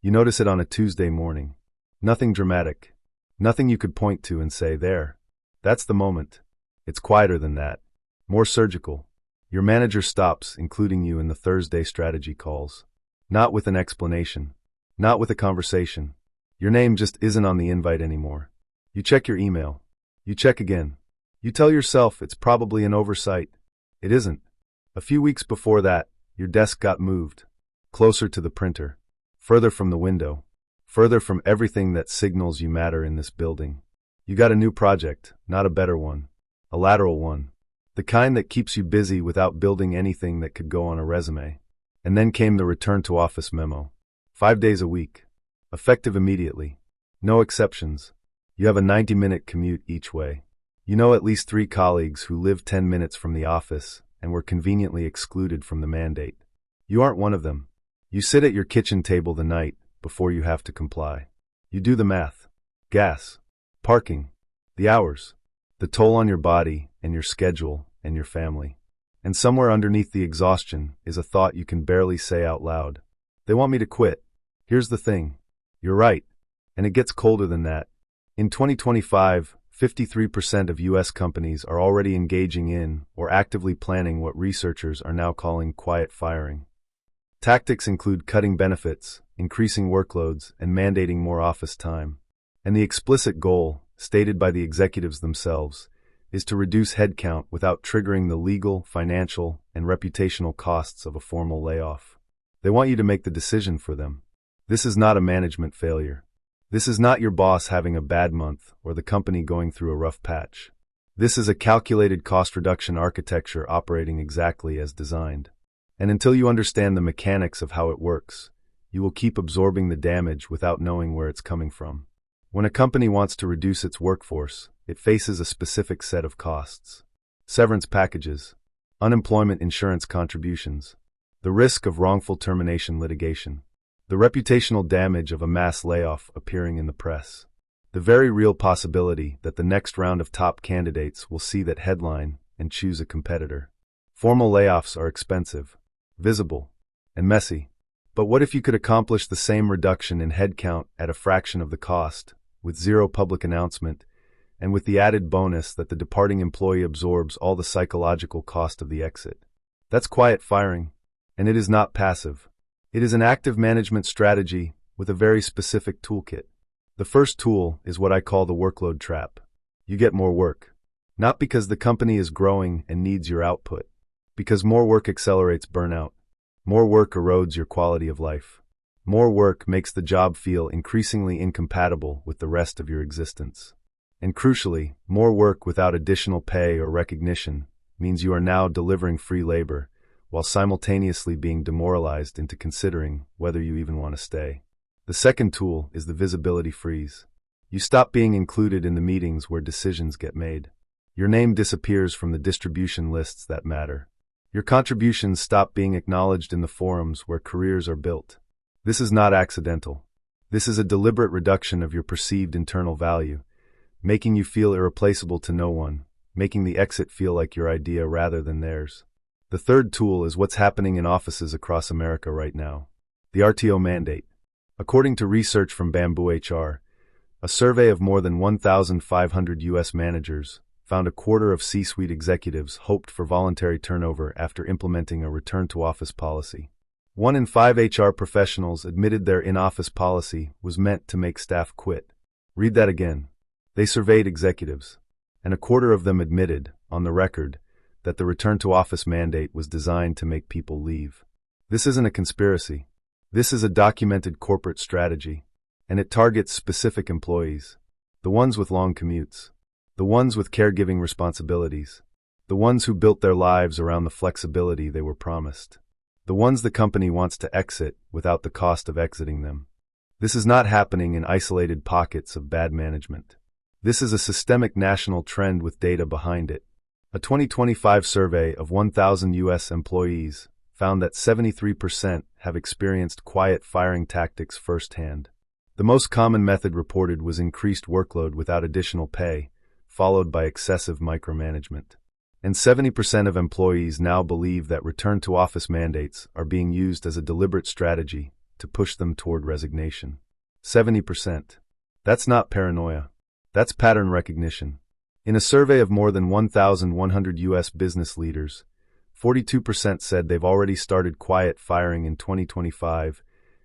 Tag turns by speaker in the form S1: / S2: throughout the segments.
S1: You notice it on a Tuesday morning. Nothing dramatic. Nothing you could point to and say, there. That's the moment. It's quieter than that. More surgical. Your manager stops, including you in the Thursday strategy calls. Not with an explanation. Not with a conversation. Your name just isn't on the invite anymore. You check your email. You check again. You tell yourself it's probably an oversight. It isn't. A few weeks before that, your desk got moved. Closer to the printer. Further from the window. Further from everything that signals you matter in this building. You got a new project, not a better one. A lateral one. The kind that keeps you busy without building anything that could go on a resume. And then came the return to office memo. 5 days a week. Effective immediately. No exceptions. You have a 90-minute commute each way. You know at least 3 colleagues who live 10 minutes from the office and were conveniently excluded from the mandate. You aren't one of them. You sit at your kitchen table the night before you have to comply. You do the math. Gas. Parking. The hours. The toll on your body and your schedule and your family. And somewhere underneath the exhaustion is a thought you can barely say out loud. They want me to quit. Here's the thing. You're right. And it gets colder than that. In 2025, 53% of U.S. companies are already engaging in or actively planning what researchers are now calling quiet firing. Tactics include cutting benefits, increasing workloads, and mandating more office time. And the explicit goal, stated by the executives themselves, is to reduce headcount without triggering the legal, financial, and reputational costs of a formal layoff. They want you to make the decision for them. This is not a management failure. This is not your boss having a bad month or the company going through a rough patch. This is a calculated cost reduction architecture operating exactly as designed. And until you understand the mechanics of how it works, you will keep absorbing the damage without knowing where it's coming from. When a company wants to reduce its workforce, it faces a specific set of costs. Severance packages, unemployment insurance contributions, the risk of wrongful termination litigation, the reputational damage of a mass layoff appearing in the press, the very real possibility that the next round of top candidates will see that headline and choose a competitor. Formal layoffs are expensive, visible, and messy. But what if you could accomplish the same reduction in headcount at a fraction of the cost, with zero public announcement, and with the added bonus that the departing employee absorbs all the psychological cost of the exit? That's quiet firing, and it is not passive. It is an active management strategy with a very specific toolkit. The first tool is what I call the workload trap. You get more work. Not because the company is growing and needs your output. Because more work accelerates burnout. More work erodes your quality of life. More work makes the job feel increasingly incompatible with the rest of your existence. And crucially, more work without additional pay or recognition means you are now delivering free labor, while simultaneously being demoralized into considering whether you even want to stay. The second tool is the visibility freeze. You stop being included in the meetings where decisions get made. Your name disappears from the distribution lists that matter. Your contributions stop being acknowledged in the forums where careers are built. This is not accidental. This is a deliberate reduction of your perceived internal value, making you feel irreplaceable to no one, making the exit feel like your idea rather than theirs. The third tool is what's happening in offices across America right now. The RTO mandate. According to research from Bamboo HR, a survey of more than 1,500 U.S. managers found a quarter of C-suite executives hoped for voluntary turnover after implementing a return-to-office policy. 1 in 5 HR professionals admitted their in-office policy was meant to make staff quit. Read that again. They surveyed executives, and a quarter of them admitted, on the record, that the return-to-office mandate was designed to make people leave. This isn't a conspiracy. This is a documented corporate strategy, and it targets specific employees, the ones with long commutes, the ones with caregiving responsibilities, the ones who built their lives around the flexibility they were promised, the ones the company wants to exit without the cost of exiting them. This is not happening in isolated pockets of bad management. This is a systemic national trend with data behind it. A 2025 survey of 1,000 U.S. employees found that 73% have experienced quiet firing tactics firsthand. The most common method reported was increased workload without additional pay, followed by excessive micromanagement. And 70% of employees now believe that return-to-office mandates are being used as a deliberate strategy to push them toward resignation. 70%. That's not paranoia. That's pattern recognition. In a survey of more than 1,100 U.S. business leaders, 42% said they've already started quiet firing in 2025,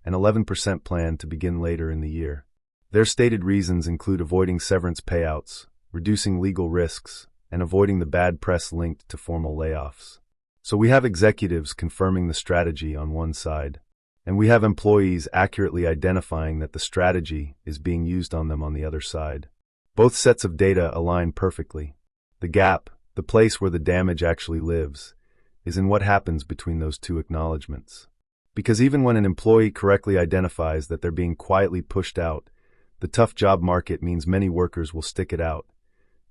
S1: and 11% plan to begin later in the year. Their stated reasons include avoiding severance payouts, reducing legal risks, and avoiding the bad press linked to formal layoffs. So we have executives confirming the strategy on one side, and we have employees accurately identifying that the strategy is being used on them on the other side. Both sets of data align perfectly. The gap, the place where the damage actually lives, is in what happens between those two acknowledgments. Because even when an employee correctly identifies that they're being quietly pushed out, the tough job market means many workers will stick it out,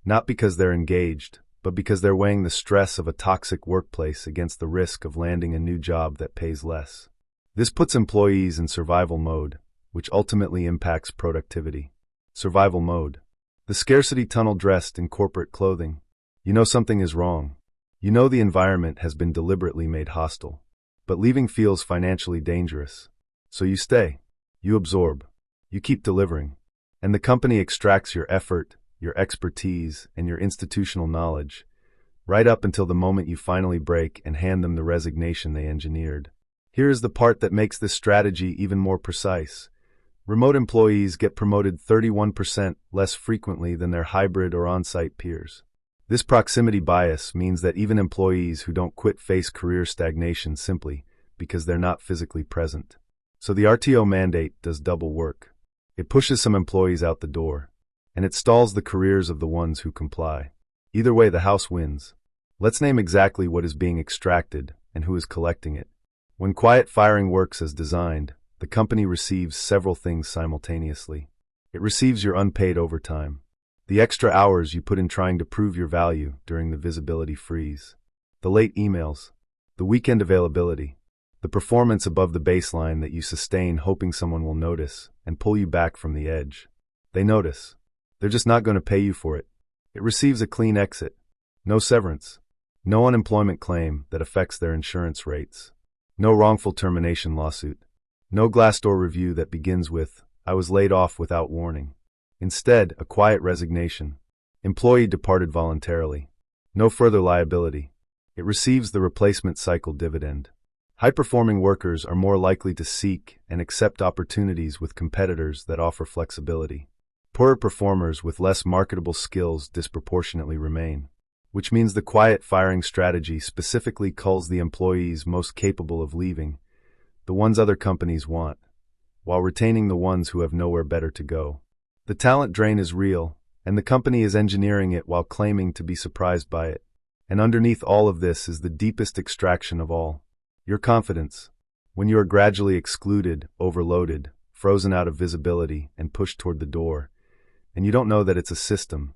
S1: not because they're engaged, but because they're weighing the stress of a toxic workplace against the risk of landing a new job that pays less. This puts employees in survival mode, which ultimately impacts productivity. Survival mode. The scarcity tunnel dressed in corporate clothing. You know something is wrong. You know the environment has been deliberately made hostile. But leaving feels financially dangerous. So you stay. You absorb. You keep delivering. And the company extracts your effort, your expertise, and your institutional knowledge, right up until the moment you finally break and hand them the resignation they engineered. Here is the part that makes this strategy even more precise. Remote employees get promoted 31% less frequently than their hybrid or on-site peers. This proximity bias means that even employees who don't quit face career stagnation simply because they're not physically present. So the RTO mandate does double work. It pushes some employees out the door, and it stalls the careers of the ones who comply. Either way, the house wins. Let's name exactly what is being extracted and who is collecting it. When quiet firing works as designed, the company receives several things simultaneously. It receives your unpaid overtime, the extra hours you put in trying to prove your value during the visibility freeze, the late emails, the weekend availability, the performance above the baseline that you sustain hoping someone will notice and pull you back from the edge. They notice. They're just not going to pay you for it. It receives a clean exit. No severance. No unemployment claim that affects their insurance rates. No wrongful termination lawsuit. No Glassdoor review that begins with, "I was laid off without warning." Instead, a quiet resignation. Employee departed voluntarily. No further liability. It receives the replacement cycle dividend. High-performing workers are more likely to seek and accept opportunities with competitors that offer flexibility. Poorer performers with less marketable skills disproportionately remain, which means the quiet firing strategy specifically culls the employees most capable of leaving, the ones other companies want, while retaining the ones who have nowhere better to go. The talent drain is real, and the company is engineering it while claiming to be surprised by it. And underneath all of this is the deepest extraction of all. Your confidence. When you are gradually excluded, overloaded, frozen out of visibility, and pushed toward the door, and you don't know that it's a system,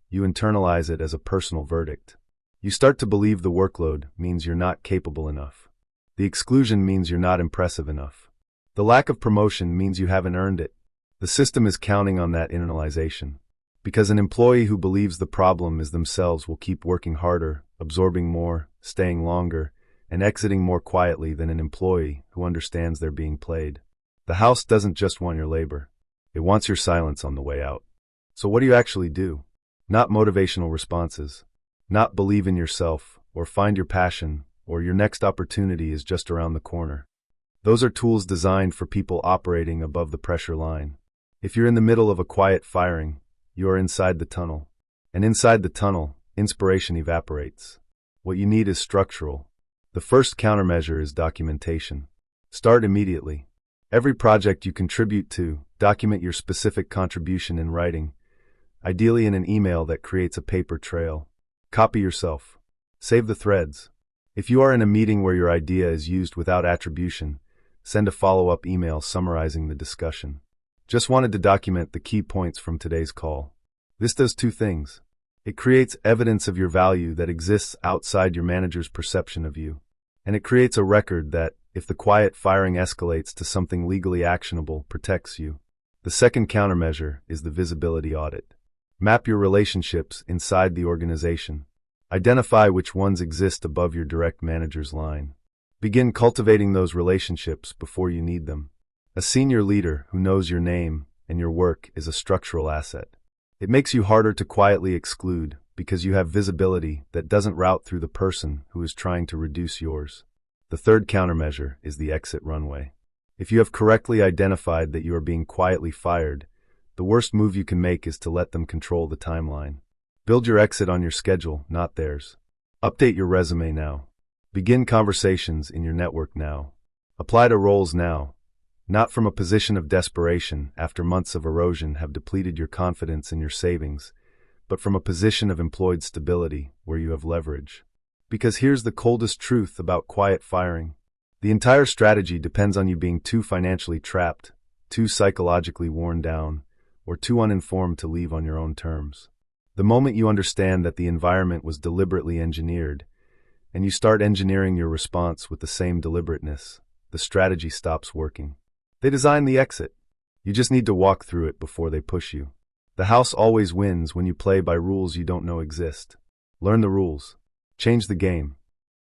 S1: you internalize it as a personal verdict. You start to believe the workload means you're not capable enough. The exclusion means you're not impressive enough. The lack of promotion means you haven't earned it. The system is counting on that internalization. Because an employee who believes the problem is themselves will keep working harder, absorbing more, staying longer, and exiting more quietly than an employee who understands they're being played. The house doesn't just want your labor. It wants your silence on the way out. So what do you actually do? Not motivational responses. Not believe in yourself, or find your passion, or your next opportunity is just around the corner. Those are tools designed for people operating above the pressure line. If you're in the middle of a quiet firing, you are inside the tunnel. And inside the tunnel, inspiration evaporates. What you need is structural. The first countermeasure is documentation. Start immediately. Every project you contribute to, document your specific contribution in writing, ideally in an email that creates a paper trail. Copy yourself. Save the threads. If you are in a meeting where your idea is used without attribution, send a follow-up email summarizing the discussion. Just wanted to document the key points from today's call. This does two things. It creates evidence of your value that exists outside your manager's perception of you. And it creates a record that, if the quiet firing escalates to something legally actionable, protects you. The second countermeasure is the visibility audit. Map your relationships inside the organization. Identify which ones exist above your direct manager's line. Begin cultivating those relationships before you need them. A senior leader who knows your name and your work is a structural asset. It makes you harder to quietly exclude because you have visibility that doesn't route through the person who is trying to reduce yours. The third countermeasure is the exit runway. If you have correctly identified that you are being quietly fired, the worst move you can make is to let them control the timeline. Build your exit on your schedule, not theirs. Update your resume now. Begin conversations in your network now. Apply to roles now, not from a position of desperation after months of erosion have depleted your confidence and your savings, but from a position of employed stability where you have leverage. Because here's the coldest truth about quiet firing. The entire strategy depends on you being too financially trapped, too psychologically worn down, or too uninformed to leave on your own terms. The moment you understand that the environment was deliberately engineered, and you start engineering your response with the same deliberateness, the strategy stops working. They design the exit. You just need to walk through it before they push you. The house always wins when you play by rules you don't know exist. Learn the rules. Change the game.